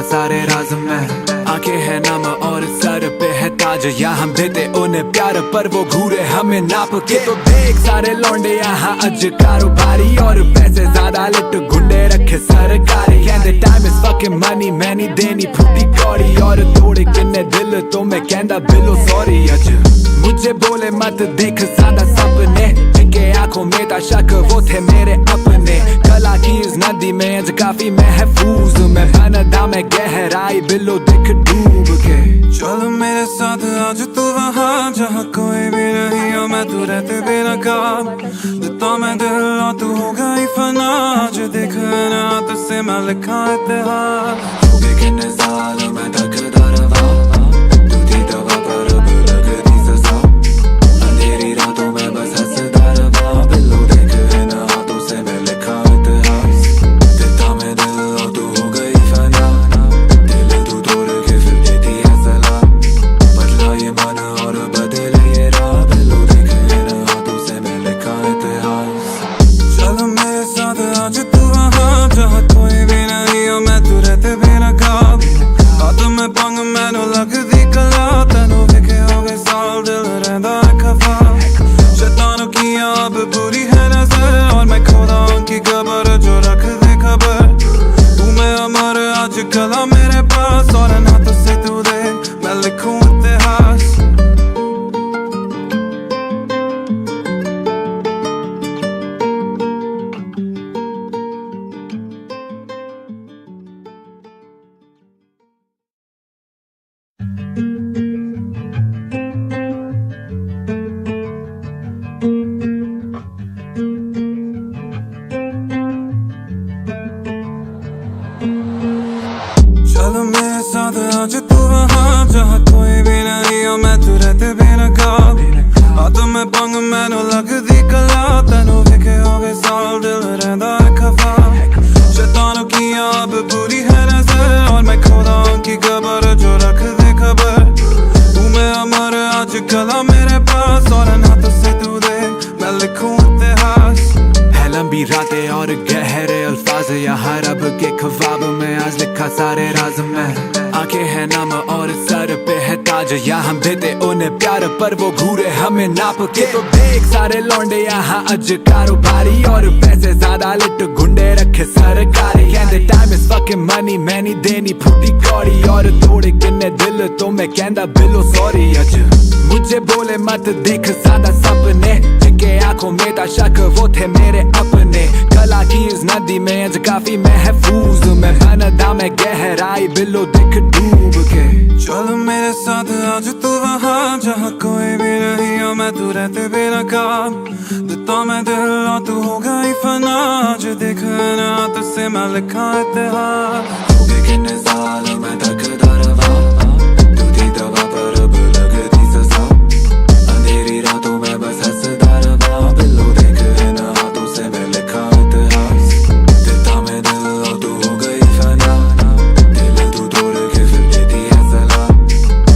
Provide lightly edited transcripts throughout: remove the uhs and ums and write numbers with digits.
सारे राज में। आंखें है नम और सर पे है ताज, यहाँ हम देते उन्हें प्यार पर वो घूरे हमें नाप के। तो देख सारे लौंडे यहाँ अज कारोबारी और पैसे ज्यादा लिट गुंडे रखे सरकारी। कहते टाइम इज फकिंग मनी, मैं नहीं देनी फूटी कौड़ी और तोड़ किन्ने दिल तो मैं कहंदा बिलो सॉरी। अज मुझे बोले मत देख ज्यादा सपने, जिनके आंखों में था शक वो थे मेरे अपने। कला की इस नदी में आज काफी महफूज, मैं बनदा मैं गहराई बिलो दिख डूब के। चल मेरे साथ आज तू वहाँ जहाँ कोई भी नहीं हो, मैं तू रहते बेनकाब देता मैं दिल और तू हो गई फना। आज देखना तुझसे मैं लिखा इतिहास, लेकिन साल में थकदा रहा, तू थी दवा पर अब लगती सजा। अंधेरी रातों में बस हंसदा रहा, बिल्लो देखना हाथों से मैं लिखा इतिहास। देता मैं दिल और तू हो गई फना, दिल तू तोड़ के फिर देती है सलाह। बदला ये मन और बदले ये राह, बिल्लो देखना हाथों से मैं लिखा इतिहास। चल मेरे साथ आज तू वहाँ जहाँ कोई भी नहीं हो, मैं तू रहते बेनकाब हाथों में पंग मैनू लगदी कला। तेनू देखे हो गए साल दिल रहंदा खफा, शैतानों की अब बुरी है नजर और मैं खुदा की खबर जो रख दे खबर। तू मैं अमर आज कला मेरे पास और ना तुझसे तू दे मैं लिखूं इतिहास। चल मेरे साथ आज तू वहाँ जहाँ कोई भी नहीं हो, मैं तू रहते बेनकाब हाथों में पंग मैनू लगदी कला। तेनू देखे हो गए साल दिल रहंदा खफा, शैतानों की अब बुरी है नजर और मैं खुदा की खबर जो रख दे खबर। तू मैं अमर आज कला मेरे पास और ना तुझसे तू दे मैं लिखूं इतिहास। है लंबी रातें और गहरे अल्फाज, यहाँ रब के ख्वाब में आज लिखा सारे राज में। आंखें है नम और सर पे है ताज, यहाँ हम देते उन्हें प्यार पर वो घूरे हमें नाप के। तो देख सारे लौंडे यहाँ अज कारोबारी और पैसे ज्यादा लिट गुंडे रखे सरकारी। कहते टाइम इज फकिंग मनी, मैं नहीं देनी फूटी कौड़ी और तोड़ किन्ने दिल तो मैं कहंदा बिलो सॉरी। अज मुझे बोले मत देख ज्यादा सपने, जिनके आंखों में था शक वो थे मेरे अपने। कला की इस नदी में आज काफी महफूज, मैं बनदा मैं गहराई बिलो दिख डूब के। चल मेरे साथ आज तू वहाँ जहाँ कोई भी नहीं हो, मैं तू रहते बेनकाब देता मैं दिल और तू हो गई फना। आज देखना तुझसे मैं लिखा इतिहास, लेकिन साल में थकदा रहा, तू थी दवा पर अब लगती सजा। अंधेरी रातों में बस हंसदा रहा, बिल्लो देखना हाथों से मैं लिखा इतिहास। देता मैं दिल और तू हो गई फना, दिल तू तोड़ के फिर देती है सलाह।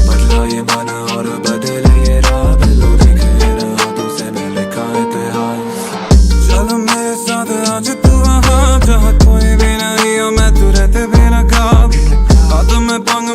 बदला ये मन और बदले ये राह, बिल्लो देखना हाथों से मैं लिखा इतिहास। चल मेरे साथ आज तू वहाँ जहाँ कोई भी नहीं हो, मैं तू रहते बेनकाब हाथों में पंग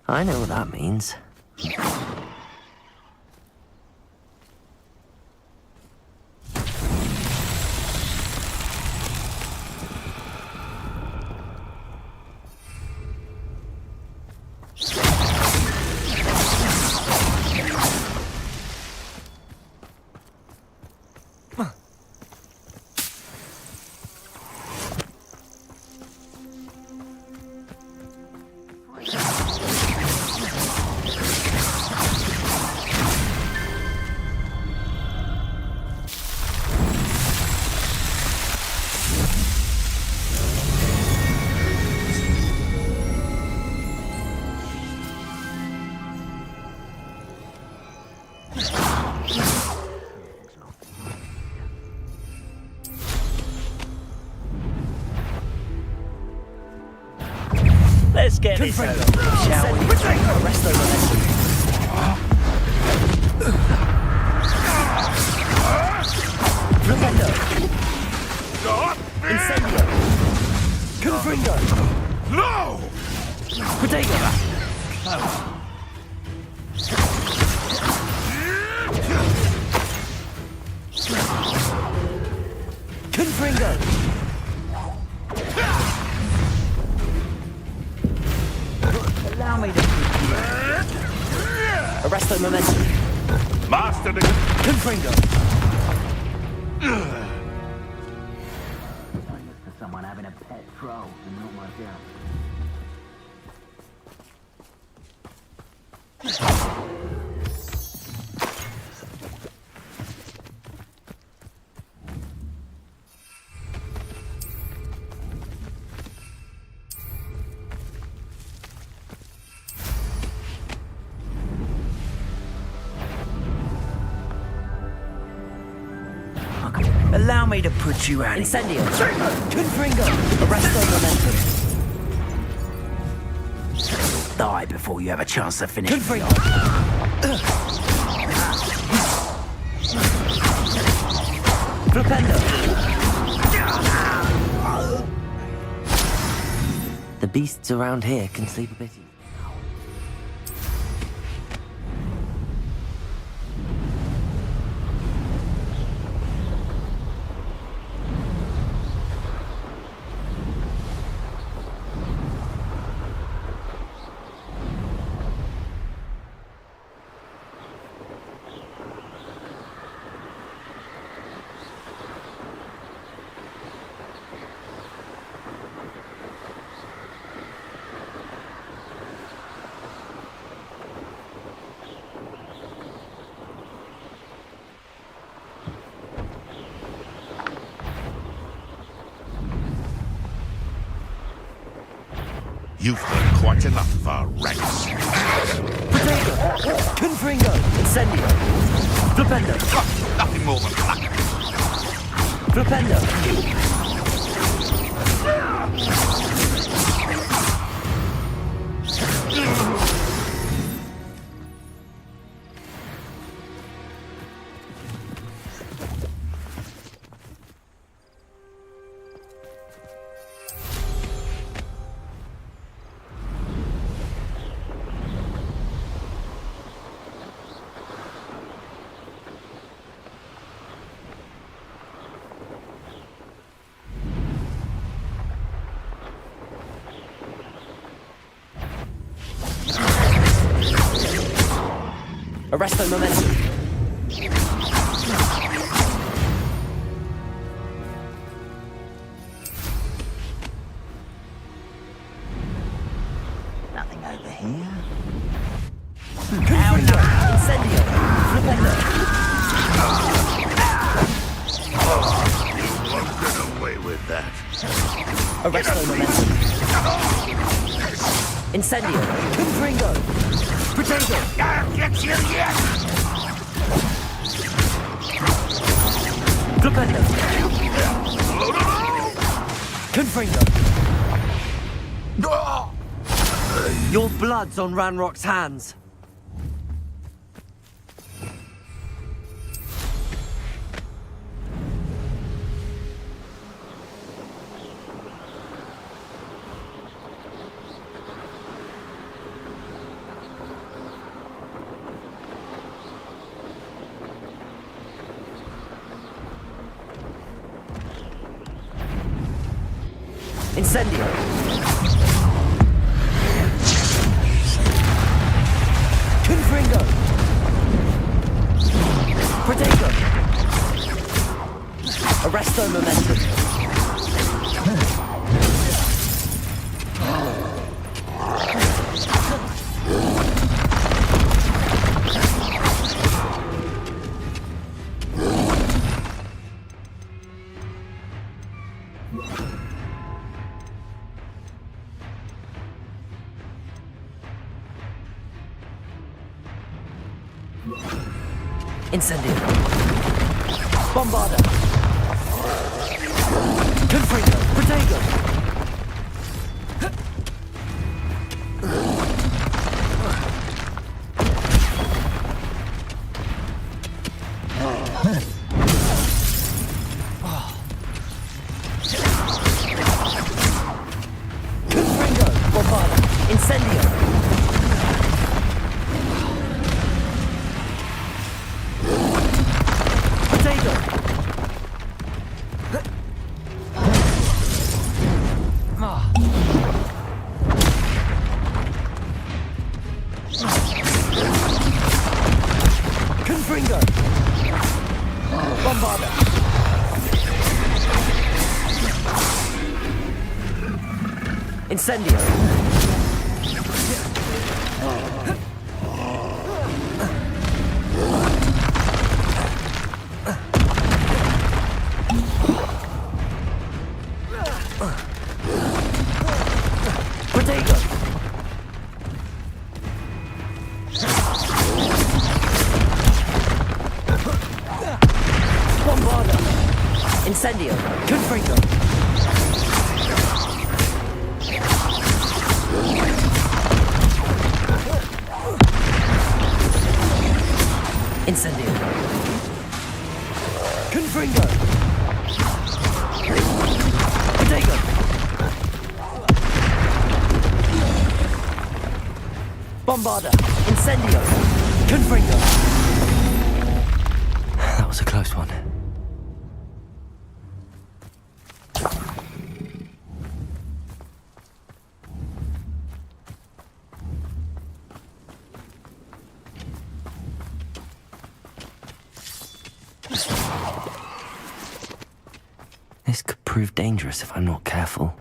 I know what that means. Let's get this over, shall we? Arrest the momentum. Flipendo. Incendio. Confringo. No! Protego. Confringo. Allow me to... Arresto momentum. Master the... Confringo. For someone having a pet troll and not myself. Allow me to put you out. Incendio. Confringo. Arresto momentum. Die before you have a chance to finish. Confringo. Flipendo. The beasts around here can sleep a bit easy. You've heard quite enough of our ranks. Protego. Confringo. Incendio. Flipendo. Nothing more than luck. Flipendo. Arresto momentum. Nothing over here. Confringo. Incendio. Flipendo. You won't get away with that. Arresto momentum. Incendio. Confringo. Protego. I'll get you yet! Flipendo. Confringo. Your blood's on Ranrock's hands. Incendio. Confringo. Protego. Arresto momentum. Incendio. Bombarda. Confringo. Protego. Confringo. Bombarda. Incendio. Protego. Confringo. Bombarda. Incendio. Protego. Bombarda. Incendio. Confringo. Incendio. Confringo. Protego. Bombarda. Incendio. Confringo. That was a close one. This could prove dangerous if I'm not careful.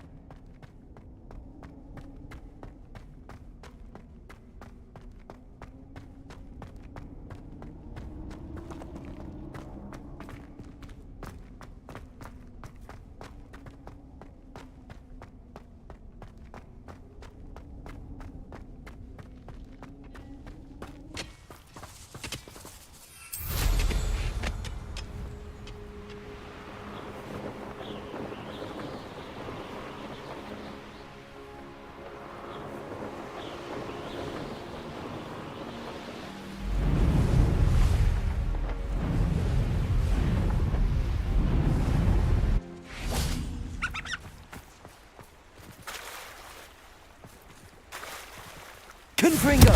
Confringo.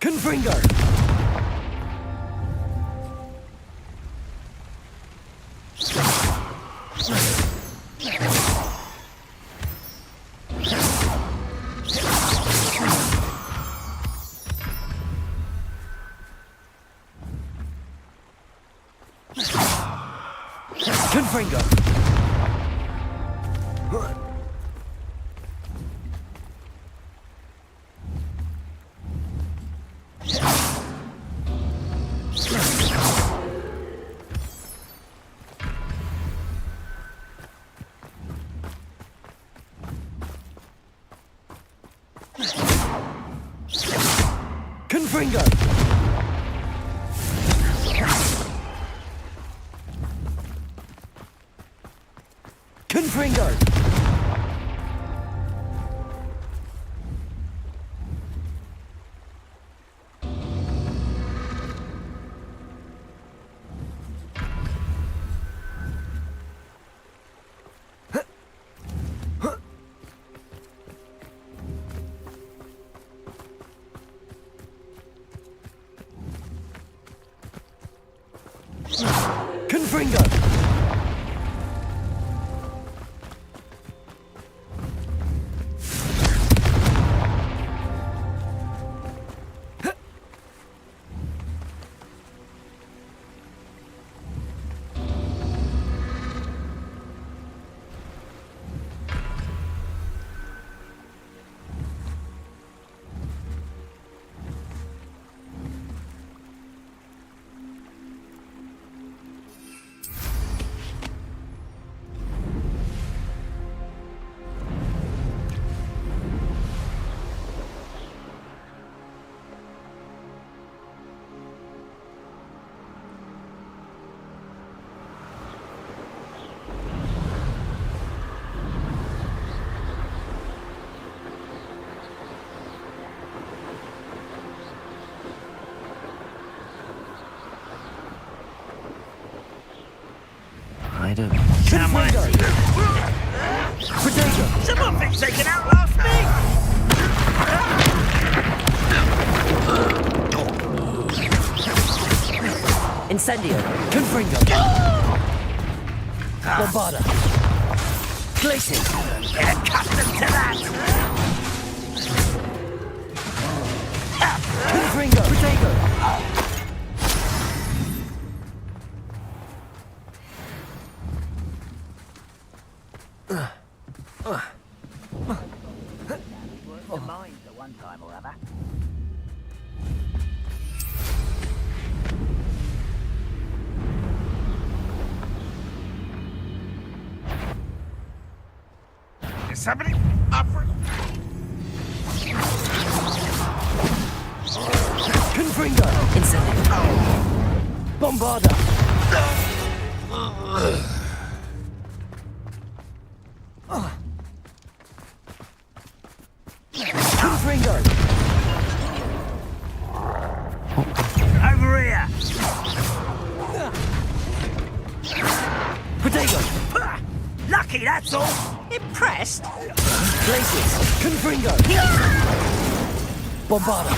Confringo. Confringo. Confringo. Confringo. Confringo! I don't... Someone been taken out last week! Incendio! Confringo! Bombarda! Glacier! Get accustomed to that! Confringo! Protego! Is somebody up for... Confringo! Incendio! Bombarda! Confringo! Over here! Protego! Lucky, that's all! Impressed? Glaciers! Confringo! Bombarda!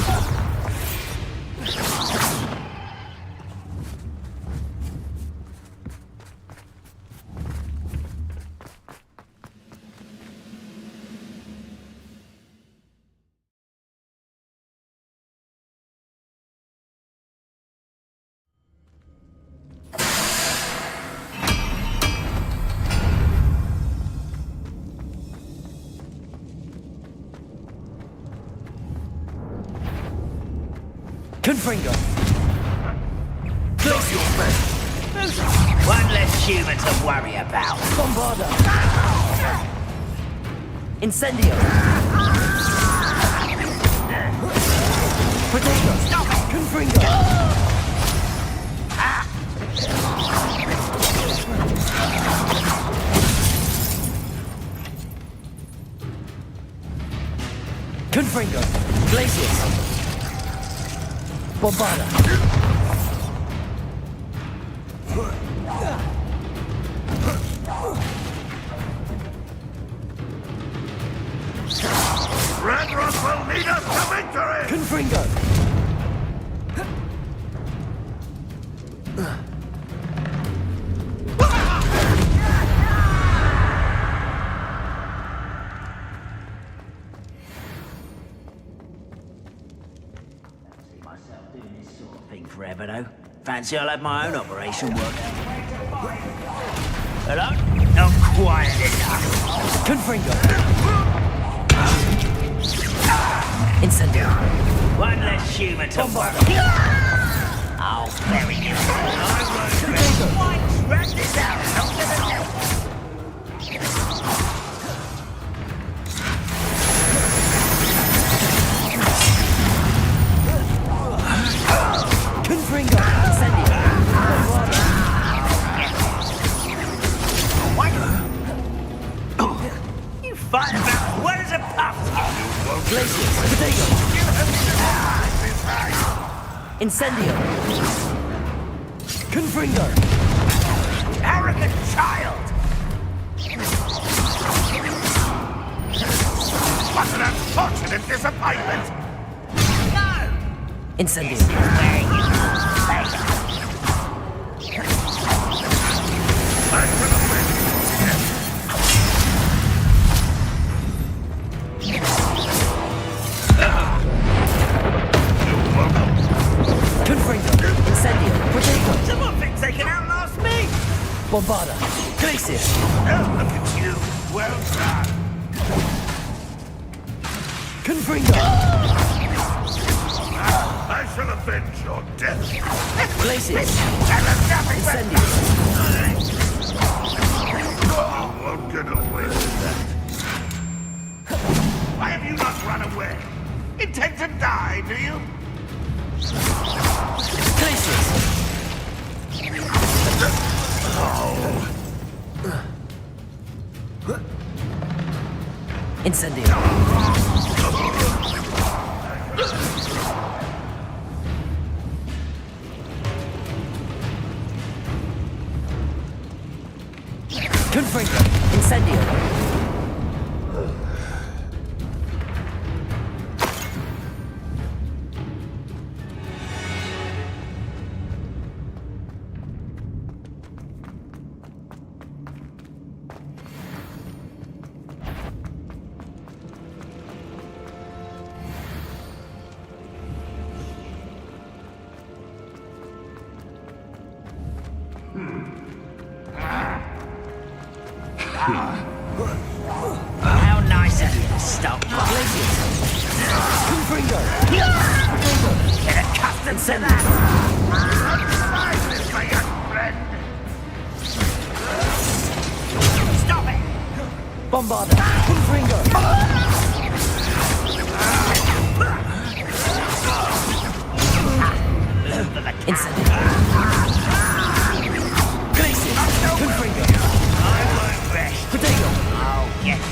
Confringo! One less human to worry about. Bombarda! Incendio! Protego! Confringo! Confringo! Glaciers! Bombarda! Ragnarok will lead us to victory! Confringo! Forever though. Fancy I'll have my own operation work. Hello? Not quiet enough. Confringo. Incendio. One less human to worry. I'll bury you. Confringo. Rat this out. Confringo! Incendio! You fight about what is a puff? Glaciers! Protego! Incendio! Confringo! Arrogant child! What an unfortunate disappointment! No! Incendio! Confringo! I shall avenge your death. Glacius! Incendio! Oh, won't get away with that. Why have you not run away? Intend to die, do you? Glacius! Incendio! Confringo! Incendio! How nice of you to stop by. Confringo! Get accustomed to that! Silence, my young friend. Stop it! Bombarda! Confringo! Incendio! Glacius! Confringo! I won't rest. Potato! I'll get you.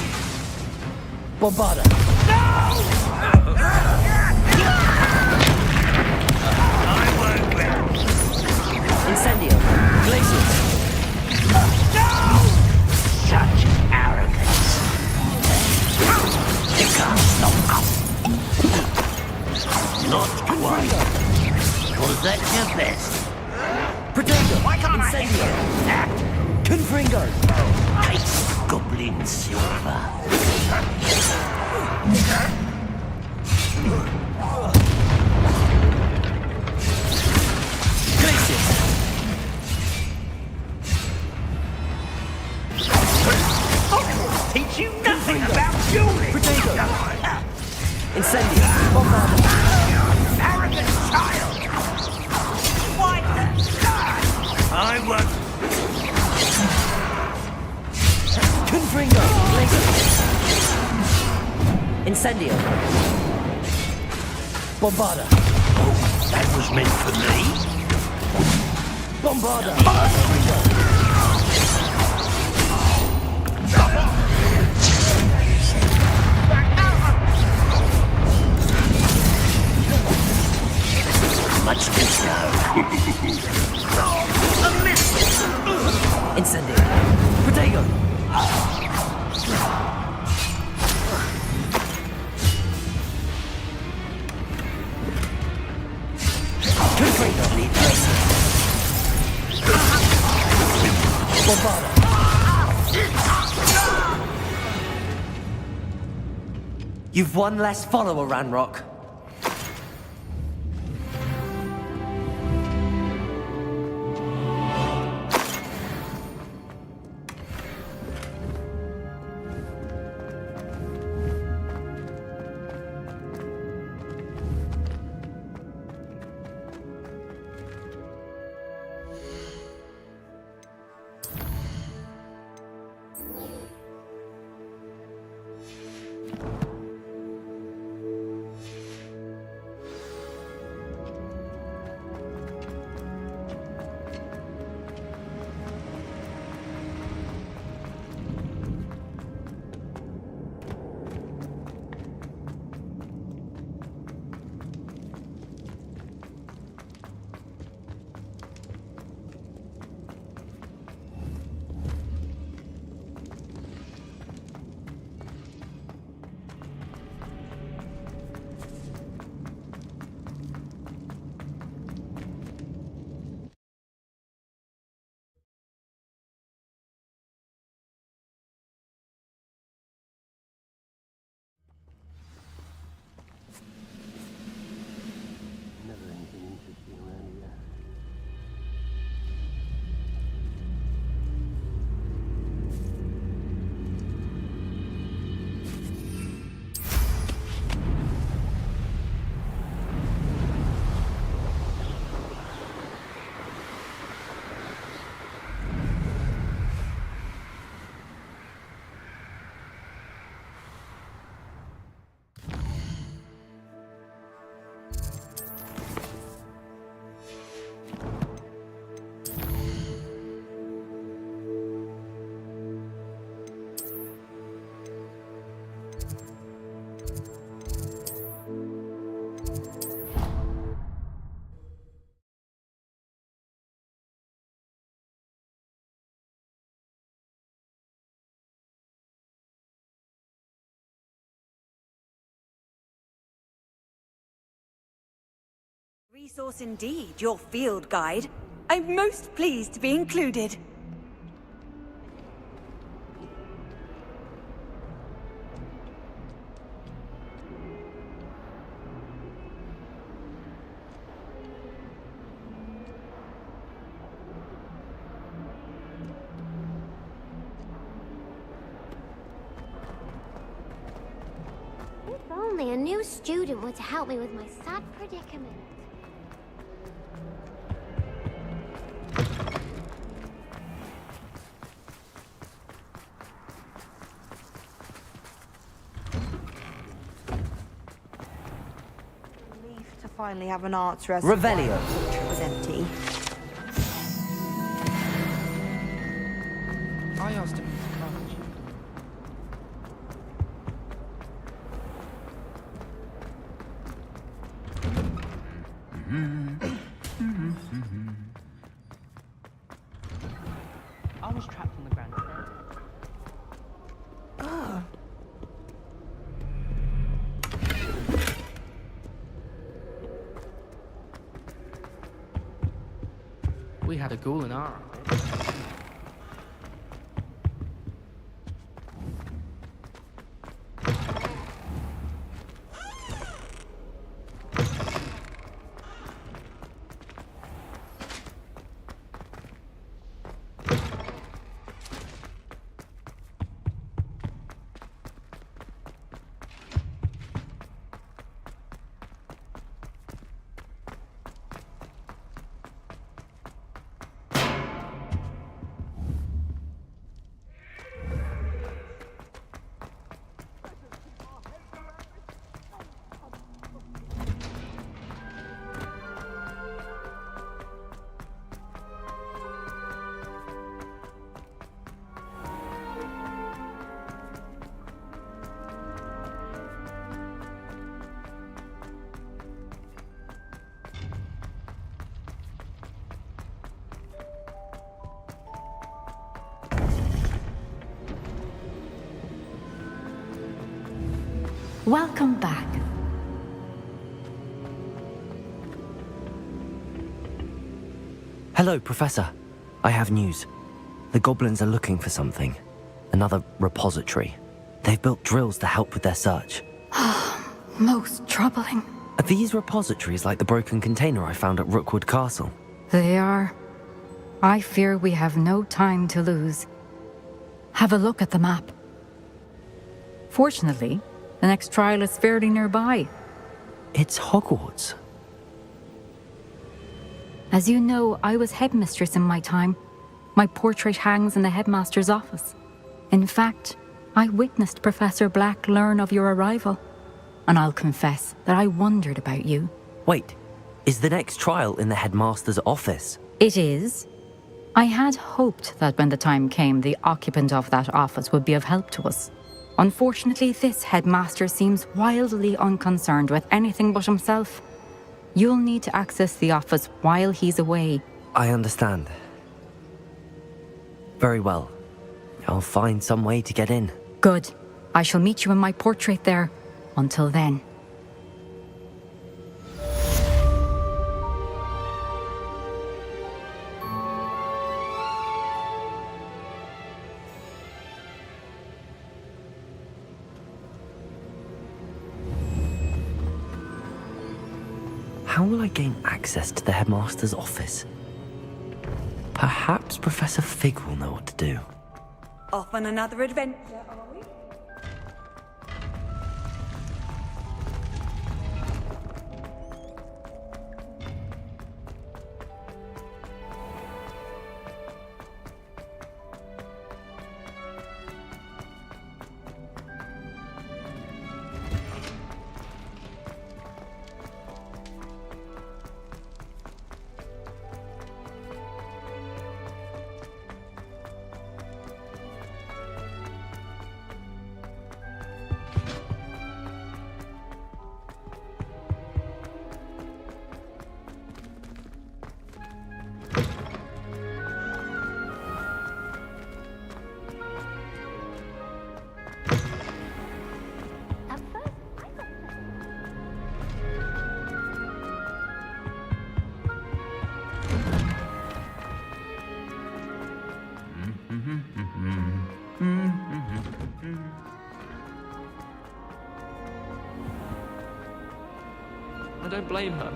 Bombarda! I won't rest. Incendio! Glacius! Such arrogance. You can't stop us. Not quite. Was that your best? Potato! Why can't I Incendio! hit Confringo! Ice goblin silver. Glacius! Teach you nothing about dueling. Potato! Incendio! Bombarda! Arrogant child. Why I won't. Confringo! Glacius! Incendio! Bombarda! That was meant for me. Bombarda! Confringo! Much to know. A miss. Incendio! Potato! Confringo! Glacius! Bombarda! You've one less follower, Ranrock. Resource indeed, your field guide. I'm most pleased to be included. If only a new student would help me with my sad predicament. Relief to finally have an arts rest. Revelio. It was empty. I asked him to college. I was trapped on the ground. We had a ghoul in our office. Welcome back. Hello, Professor. I have news. The goblins are looking for something. Another repository. They've built drills to help with their search. Most troubling. Are these repositories like the broken container I found at Rookwood Castle? They are. I fear we have no time to lose. Have a look at the map. Fortunately, the next trial is fairly nearby. It's Hogwarts. As you know, I was headmistress in my time. My portrait hangs in the headmaster's office. In fact, I witnessed Professor Black learn of your arrival. And I'll confess that I wondered about you. Wait, is the next trial in the headmaster's office? It is. I had hoped that when the time came, the occupant of that office would be of help to us. Unfortunately, this headmaster seems wildly unconcerned with anything but himself. You'll need to access the office while he's away. I understand. Very well. I'll find some way to get in. Good. I shall meet you in my portrait there. Until then. How will I gain access to the headmaster's office? Perhaps Professor Fig will know what to do. Off on another adventure, are we? don't blame her.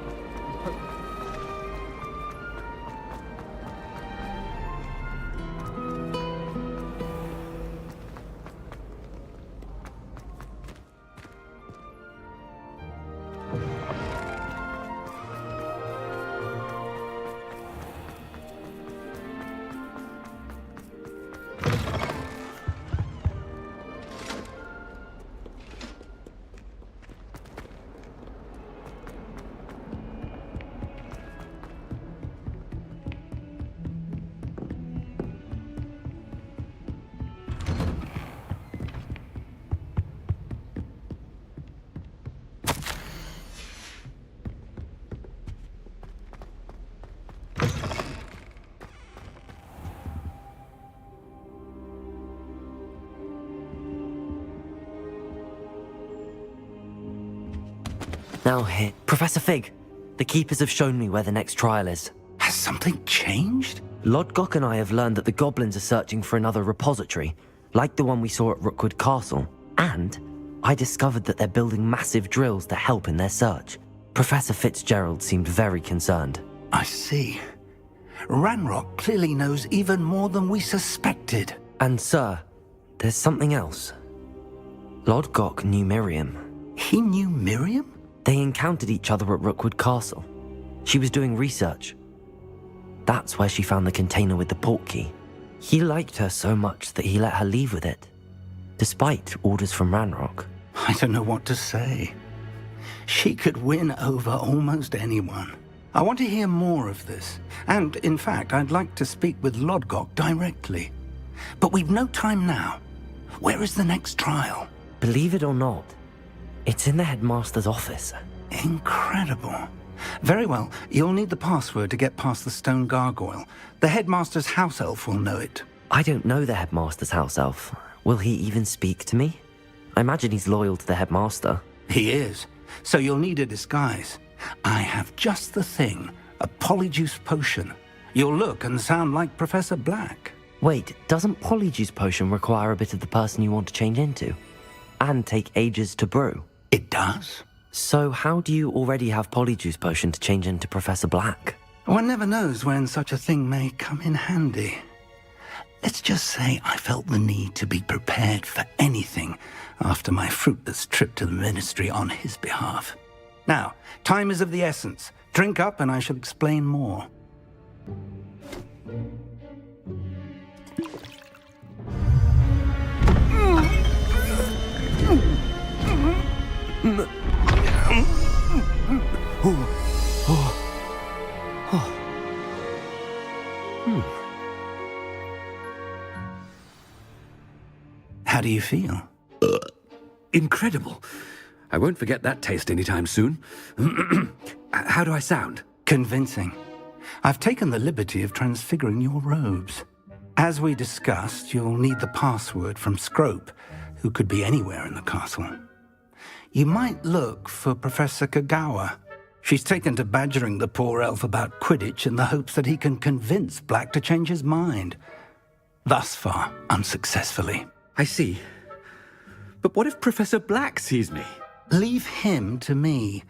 Now here, Professor Fig, the Keepers have shown me where the next trial is. Has something changed? Lodgok and I have learned that the goblins are searching for another repository, like the one we saw at Rookwood Castle. And I discovered that they're building massive drills to help in their search. Professor Fitzgerald seemed very concerned. I see. Ranrock clearly knows even more than we suspected. And sir, there's something else. Lodgok knew Miriam. He knew Miriam? They encountered each other at Rookwood Castle. She was doing research. That's where she found the container with the port key. He liked her so much that he let her leave with it, despite orders from Ranrock. I don't know what to say. She could win over almost anyone. I want to hear more of this. And, in fact, I'd like to speak with Lodgok directly. But we've no time now. Where is the next trial? Believe it or not, it's in the headmaster's office. Incredible. Very well. You'll need the password to get past the stone gargoyle. The headmaster's house elf will know it. I don't know the headmaster's house elf. Will he even speak to me? I imagine he's loyal to the headmaster. He is. So you'll need a disguise. I have just the thing. A polyjuice potion. You'll look and sound like Professor Black. Wait, doesn't Polyjuice Potion require a bit of the person you want to change into? And take ages to brew? It does. So how do you already have Polyjuice Potion to change into Professor Black? One never knows when such a thing may come in handy. Let's just say I felt the need to be prepared for anything after my fruitless trip to the Ministry on his behalf. Now, time is of the essence. Drink up and I shall explain more. How do you feel? Incredible. I won't forget that taste anytime soon. How do I sound? Convincing. I've taken the liberty of transfiguring your robes. As we discussed, you'll need the password from Scrope, who could be anywhere in the castle. You might look for Professor Kagawa. She's taken to badgering the poor elf about Quidditch in the hopes that he can convince Black to change his mind. Thus far, unsuccessfully. I see. But what if Professor Black sees me? Leave him to me.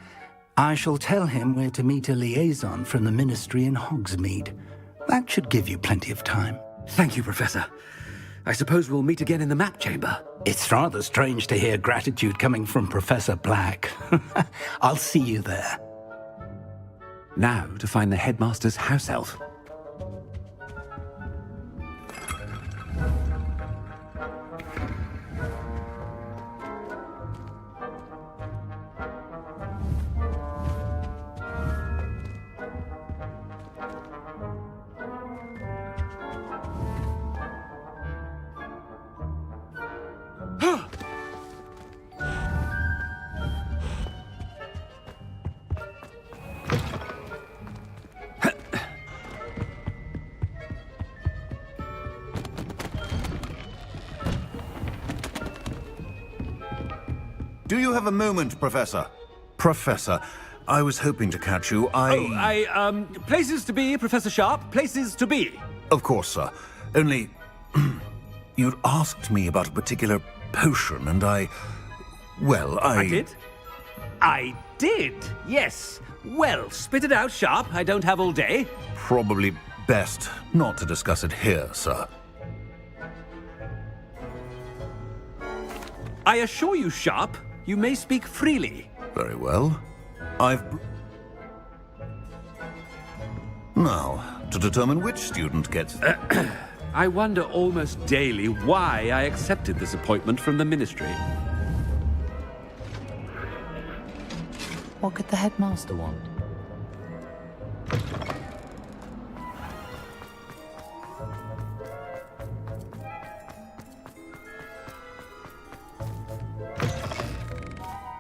I shall tell him where to meet a liaison from the Ministry in Hogsmeade. That should give you plenty of time. Thank you, Professor. I suppose we'll meet again in the map chamber. It's rather strange to hear gratitude coming from Professor Black. I'll see you there. Now to find the headmaster's house elf. Do you have a moment, Professor? Professor, I was hoping to catch you. Places to be, Professor Sharp. Places to be. Of course, sir. Only, you'd asked me about a particular potion, and I I did? I did, yes. Well, spit it out sharp. I don't have all day. Probably best not to discuss it here, sir. I assure you, Sharp, you may speak freely. Very well. Now, to determine which student gets... I wonder almost daily why I accepted this appointment from the Ministry. What could the headmaster want?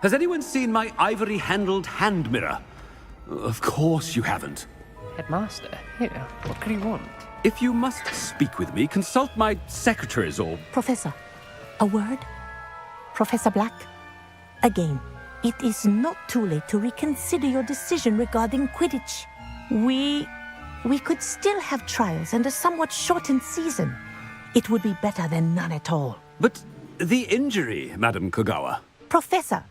Has anyone seen my ivory-handled hand mirror? Of course you haven't. Headmaster? Here, what could he want? If you must speak with me, consult my secretaries or... Professor, a word? Professor Black? Again, it is not too late to reconsider your decision regarding Quidditch. We could still have trials and a somewhat shortened season. It would be better than none at all. But the injury, Madam Kogawa. Professor,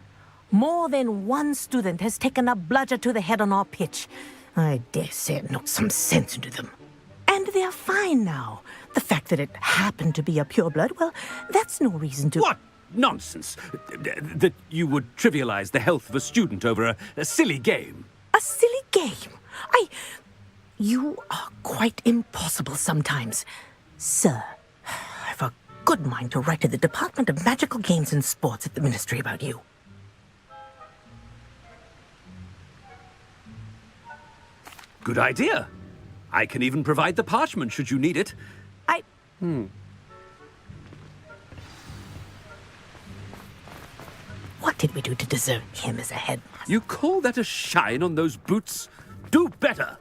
more than one student has taken a bludger to the head on our pitch. I dare say it knocked some sense into them. And they're fine now. The fact that it happened to be a pureblood, well, that's no reason to... What nonsense! That you would trivialize the health of a student over a silly game. A silly game? You are quite impossible sometimes. Sir, I've a good mind to write to the Department of Magical Games and Sports at the Ministry about you. Good idea. I can even provide the parchment should you need it. What did we do to deserve him as a headmaster? You call that a shine on those boots? Do better!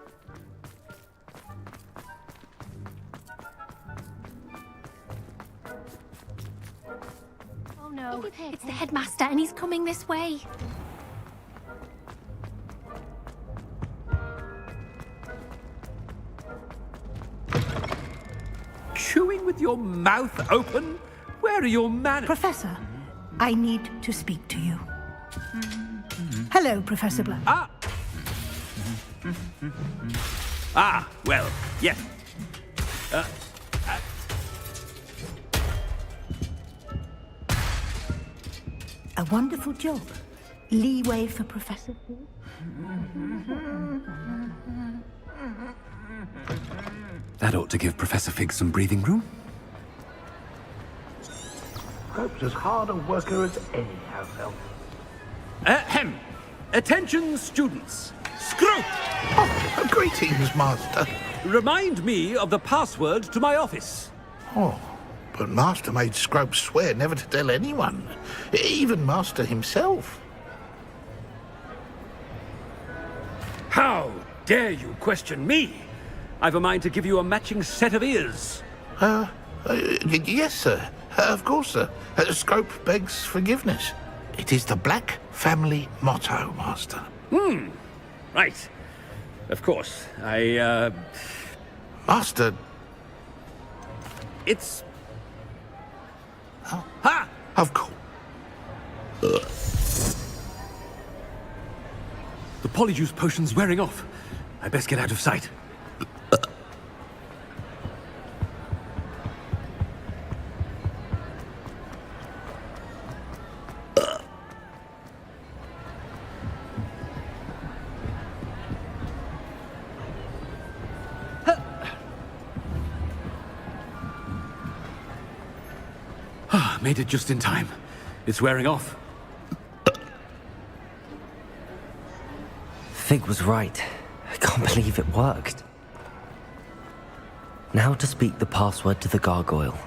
Oh no, it's the headmaster and he's coming this way. Chewing with your mouth open? Where are your manners? Professor, I need to speak to you. Hello, Professor Black. Well, yes. A wonderful job. Leeway for Professor. That ought to give Professor Fig some breathing room. Scrope's as hard a worker as any house elf. Ahem! Attention, students! Scrope! Oh, greetings, Master. Remind me of the password to my office. Oh, but Master made Scrope swear never to tell anyone, even Master himself. How dare you question me? I've a mind to give you a matching set of ears. Yes, sir. Of course, sir. Scrope begs forgiveness. It is the Black family motto, Master. Right. Of course. Master... It's... Oh. Ha! Of course. The polyjuice potion's wearing off. I best get out of sight. Made it just in time. It's wearing off. Fig was right. I can't believe it worked. Now to speak the password to the gargoyle.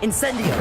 Incendio!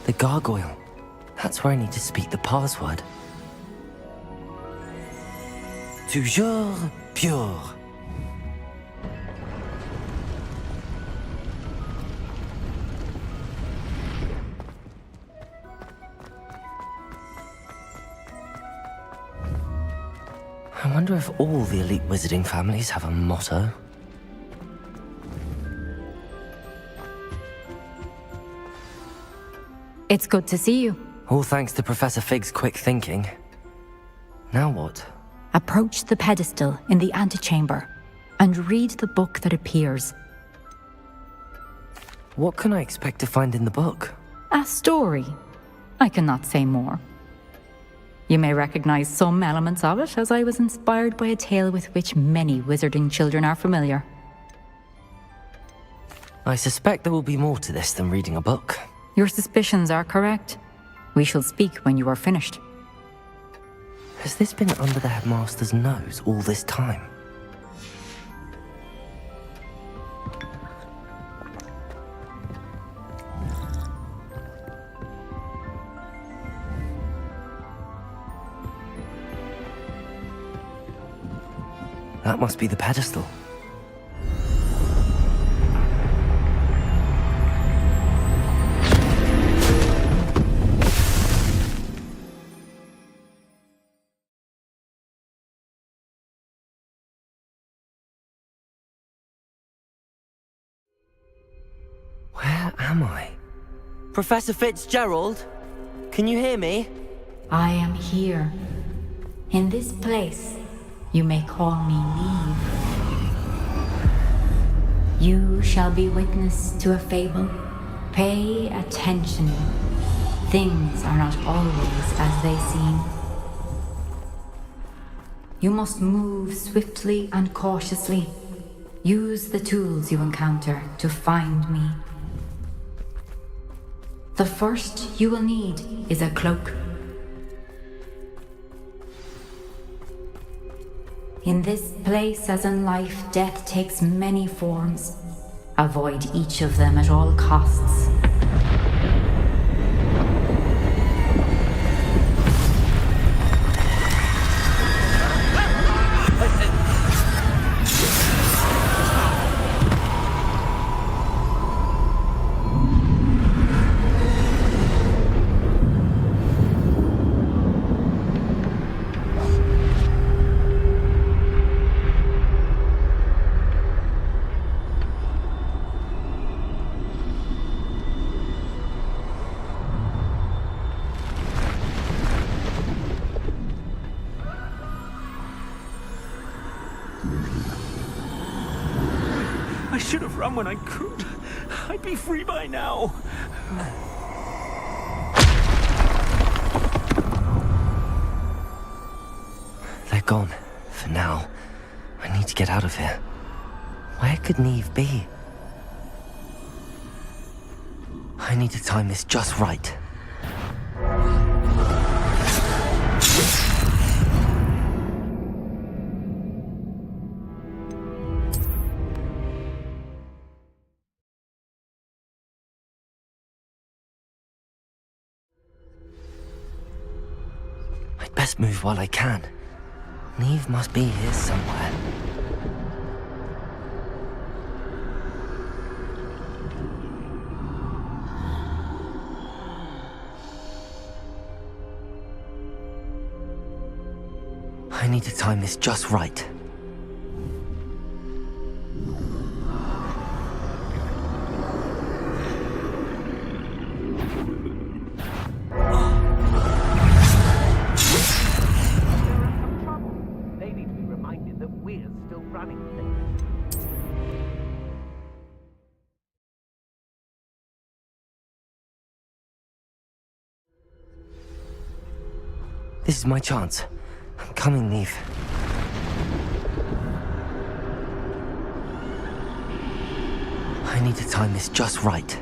The gargoyle. That's where I need to speak the password. Toujours pure. I wonder if all the elite wizarding families have a motto. It's good to see you. All thanks to Professor Fig's quick thinking. Now what? Approach the pedestal in the antechamber and read the book that appears. What can I expect to find in the book? A story. I cannot say more. You may recognize some elements of it, as I was inspired by a tale with which many wizarding children are familiar. I suspect there will be more to this than reading a book. Your suspicions are correct. We shall speak when you are finished. Has this been under the headmaster's nose all this time? That must be the pedestal. Where am I? Professor Fitzgerald? Can you hear me? I am here. In this place, you may call me Neve. You shall be witness to a fable. Pay attention. Things are not always as they seem. You must move swiftly and cautiously. Use the tools you encounter to find me. The first you will need is a cloak. In this place, as in life, death takes many forms. Avoid each of them at all costs. I should have run when I could. I'd be free by now. They're gone, for now. I need to get out of here. Where could Neve be? I need to time this just right. I'd best move while I can. Neve must be here somewhere. I need to time this just right. They need to be reminded that we're still running things. This is my chance. I'm coming, Neve. I need to time this just right.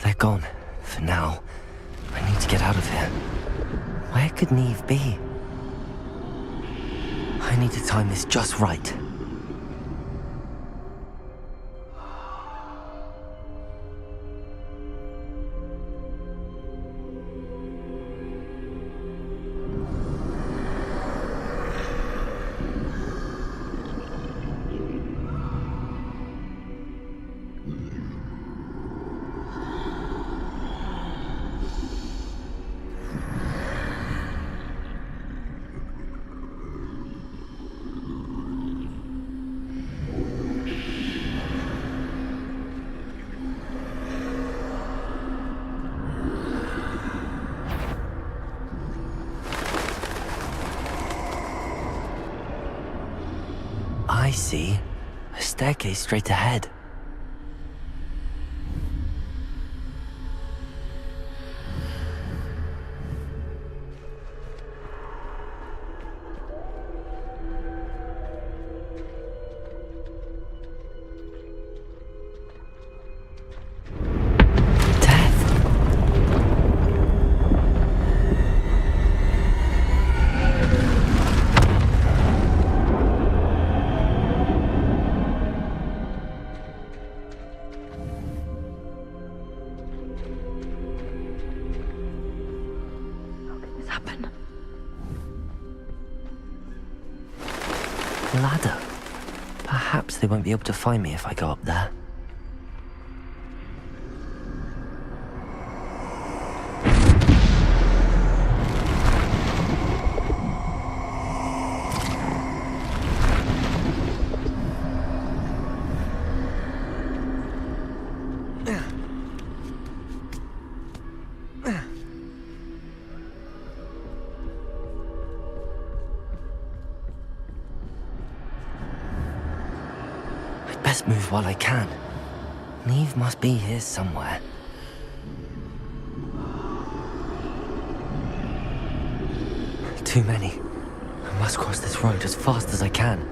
They're gone, for now. I need to get out of here. Where could Neve be? I need to time this just right. I see. A staircase straight ahead. Ladder. Perhaps they won't be able to find me if I go up there. Best move while I can. Neve must be here somewhere. Too many. I must cross this road as fast as I can.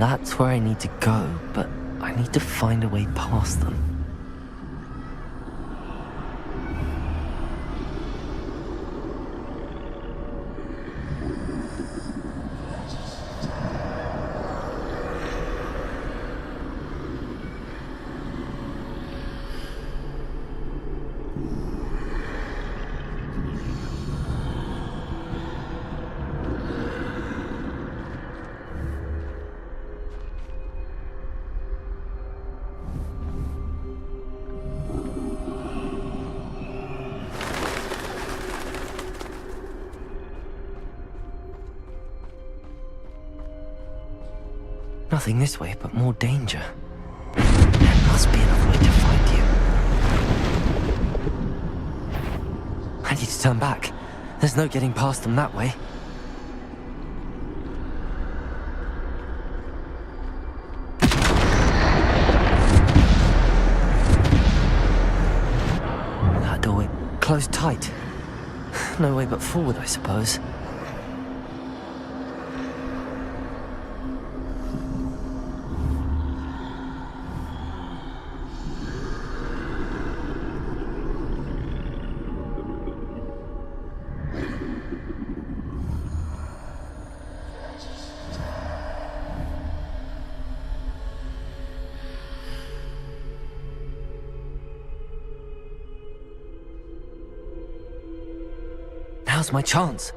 That's where I need to go, but I need to find a way past them. Nothing this way, but more danger. There must be another way to find you. I need to turn back. There's no getting past them that way. That doorway closed tight. No way but forward, I suppose. Now's my chance.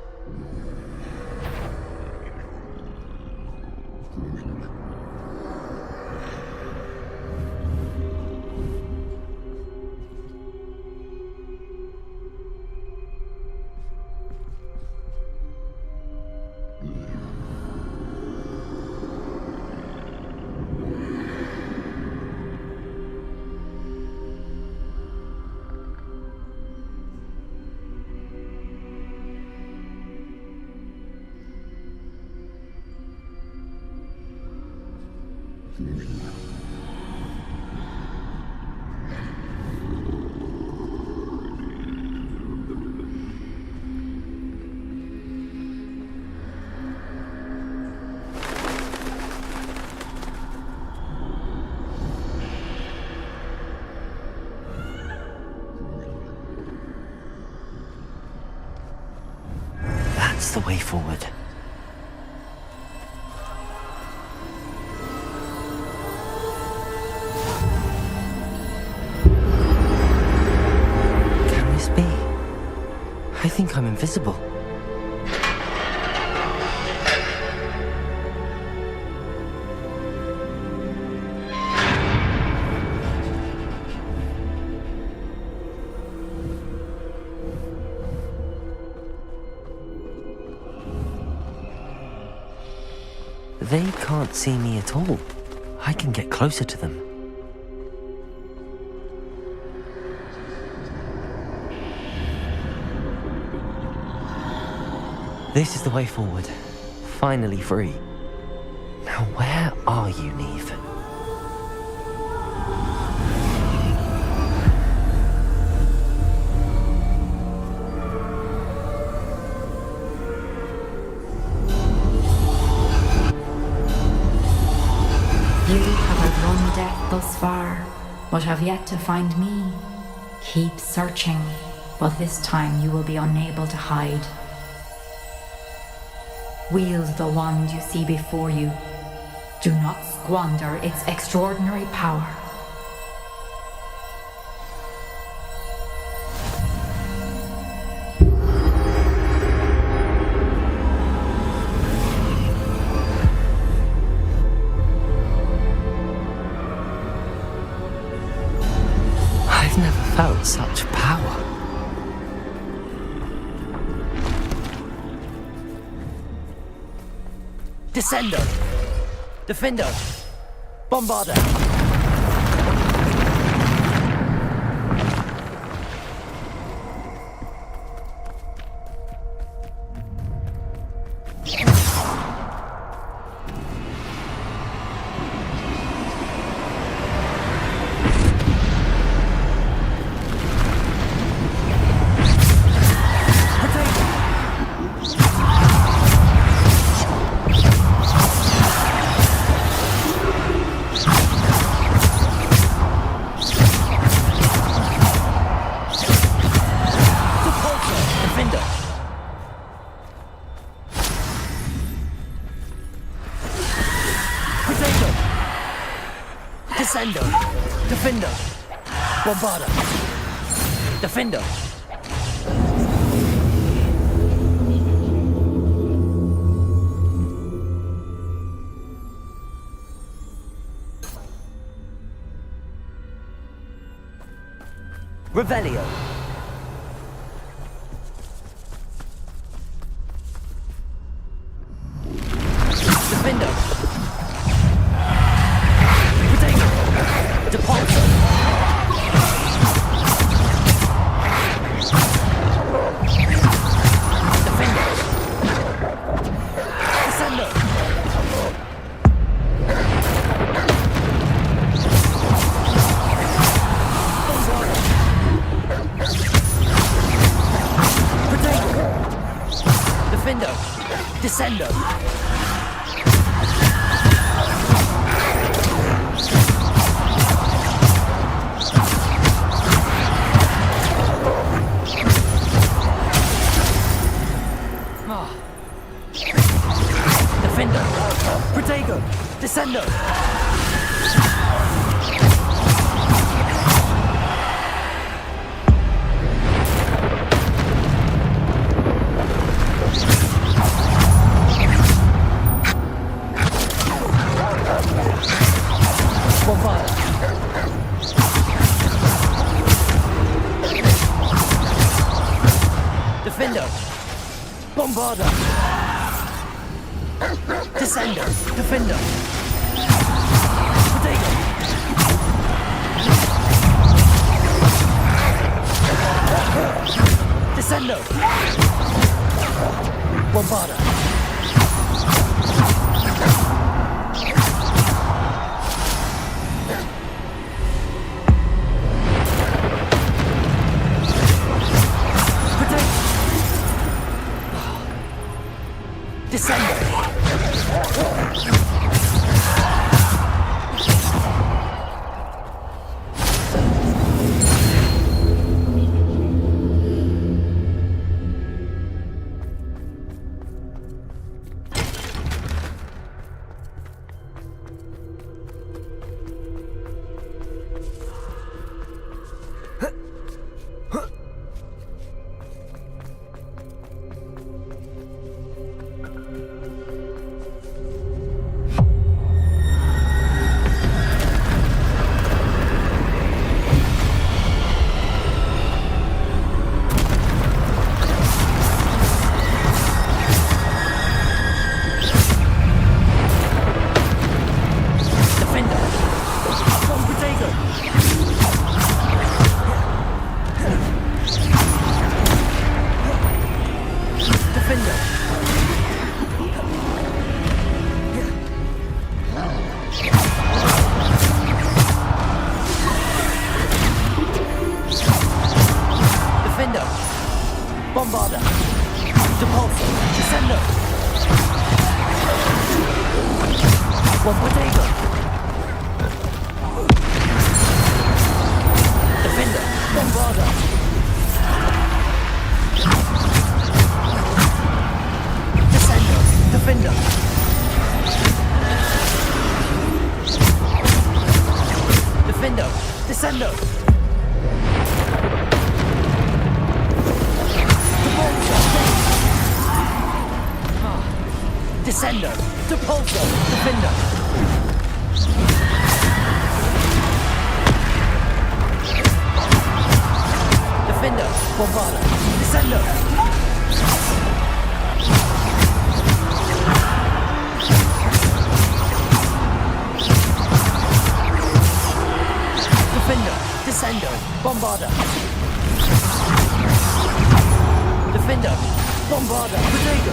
That's the way forward. Can this be? I think I'm invisible. They can't see me at all. I can get closer to them. This is the way forward. Finally free. Now where are you, Neve? You have outrun death thus far, but have yet to find me. Keep searching, but this time you will be unable to hide. Wield the wand you see before you. Do not squander its extraordinary power. I've never felt such power. Descendo! Defendo! Bombarder! Defender. Potato. Descendo. Defender. Bombarda. Defender. Revelio. Defender. Potato. Depulso. Defender. Descendo. Defendo. Descendo. Defendo. Protego. Descendo. Bombarda. Defendo. Bombarda. Descendo. Defendo. Potato. Descendo. Bombarda. Descendo. Bombarda. Depulso. Descendo. One potato. Defender. Bombarda. Descendo. Defender. Defender. Descendo. Descendo. Depulso. Defender. Defender. Bombarda. Descendo. Defender. Descendo. Bombarda. Defender. Bombarda. Potato.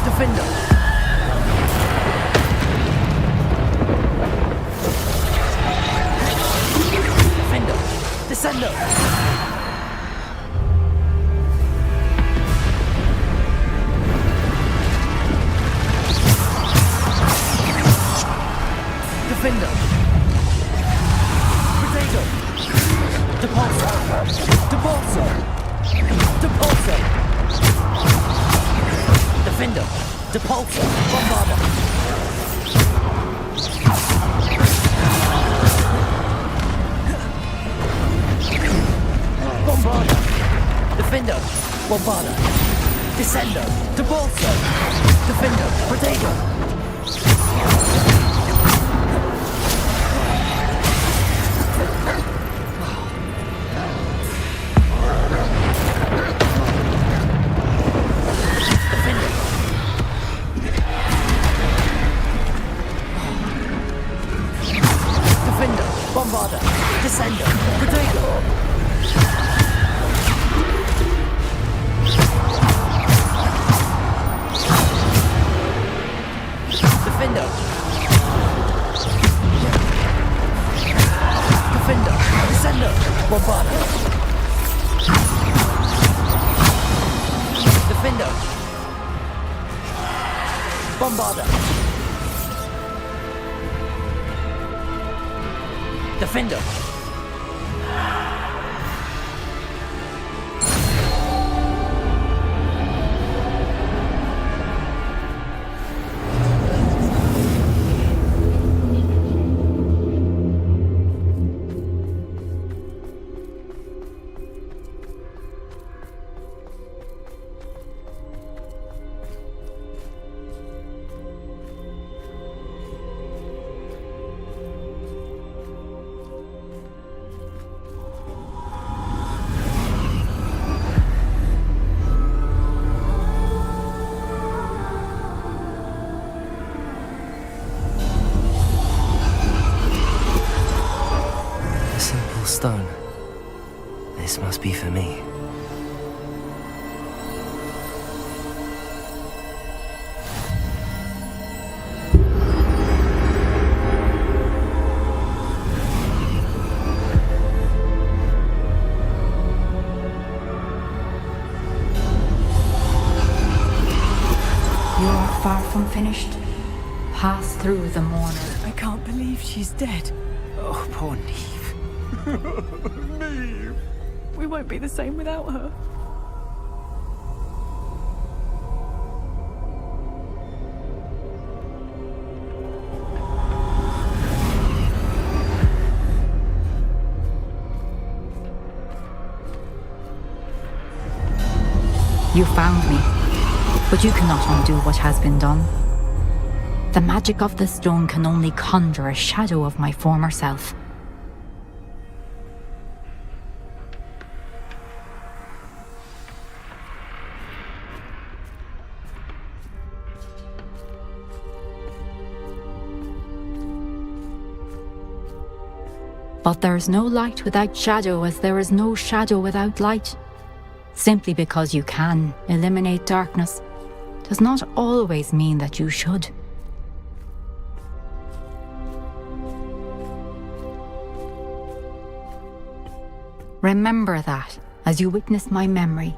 Defender. Defender. Descendo. Defender. Potato. Depulso! Depulso! Depulso! Defender! Depulso! Bombarda! Bombarda! Defender! Bombarda! Descender! Depulso! Defender! Protego! Bombarda! Descender! Protego! Defender! Defender! Descender! Bombarda! Defender! Bombarda! Defender! Stone. This must be for me. You're far from finished. Pass through the mourner. I can't believe she's dead. Oh, poor Neve. Neve! We won't be the same without her. You found me, but you cannot undo what has been done. The magic of the stone can only conjure a shadow of my former self. But there is no light without shadow, as there is no shadow without light. Simply because you can eliminate darkness does not always mean that you should. Remember that as you witness my memory.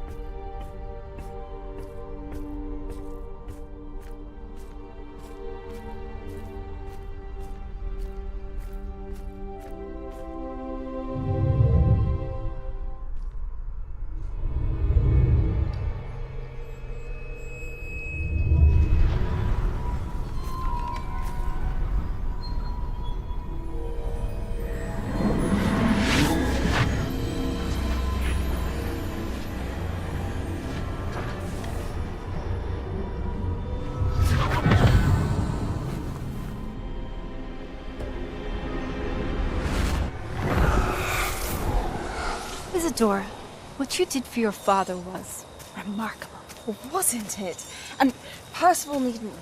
Isadora, what you did for your father was remarkable, wasn't it? And Percival needn't...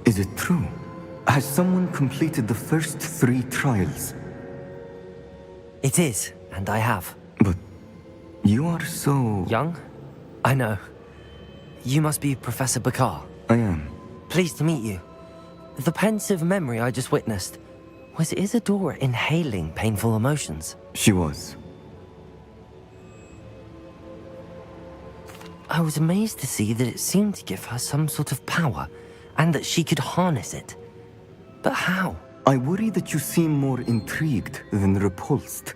Is it true? Has someone completed the first 3 trials? It is, and I have. But You are so... Young? I know. You must be Professor Bakar. I am. Pleased to meet you. The pensive memory I just witnessed, was Isadora inhaling painful emotions? She was. I was amazed to see that it seemed to give her some sort of power, and that she could harness it. But how? I worry that you seem more intrigued than repulsed.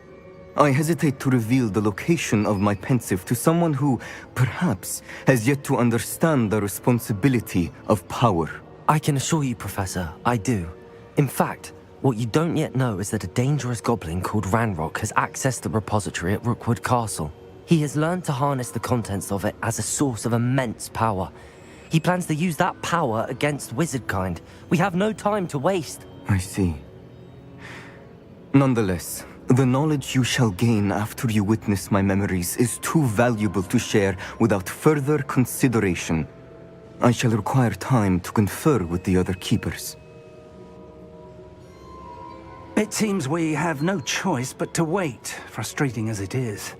I hesitate to reveal the location of my pensive to someone who, perhaps, has yet to understand the responsibility of power. I can assure you, Professor, I do. In fact, what you don't yet know is that a dangerous goblin called Ranrock has accessed the repository at Rookwood Castle. He has learned to harness the contents of it as a source of immense power. He plans to use that power against wizardkind. We have no time to waste. I see. Nonetheless, the knowledge you shall gain after you witness my memories is too valuable to share without further consideration. I shall require time to confer with the other keepers. It seems we have no choice but to wait, frustrating as it is.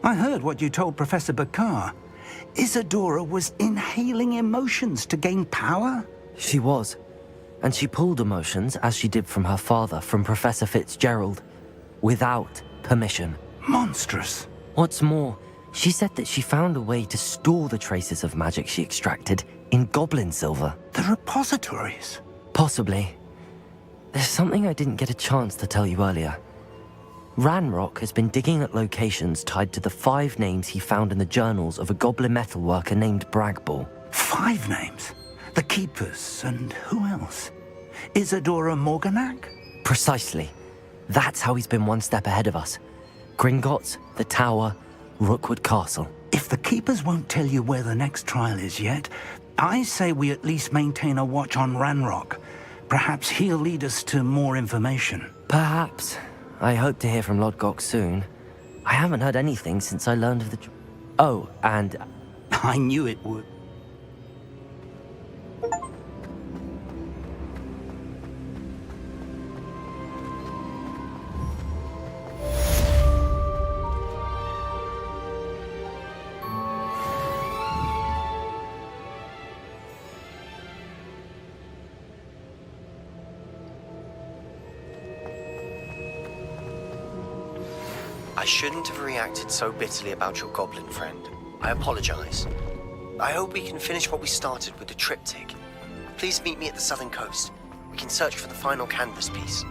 I heard what you told Professor Bakar. Isadora was inhaling emotions to gain power? She was. And she pulled emotions, as she did from her father, from Professor Fitzgerald, without permission. Monstrous. What's more, she said that she found a way to store the traces of magic she extracted in goblin silver. The repositories? Possibly. There's something I didn't get a chance to tell you earlier. Ranrock has been digging at locations tied to the 5 names he found in the journals of a goblin metalworker named Bragball. 5 names? The Keepers, and who else? Isadora Morganac? Precisely. That's how he's been one step ahead of us. Gringotts, the Tower, Rookwood Castle. If the Keepers won't tell you where the next trial is yet, I say we at least maintain a watch on Ranrock. Perhaps he'll lead us to more information. Perhaps. I hope to hear from Lodgok soon. I haven't heard anything since I learned of the... Oh, and... I knew it would. I shouldn't have reacted so bitterly about your goblin friend. I apologize. I hope we can finish what we started with the triptych. Please meet me at the southern coast. We can search for the final canvas piece.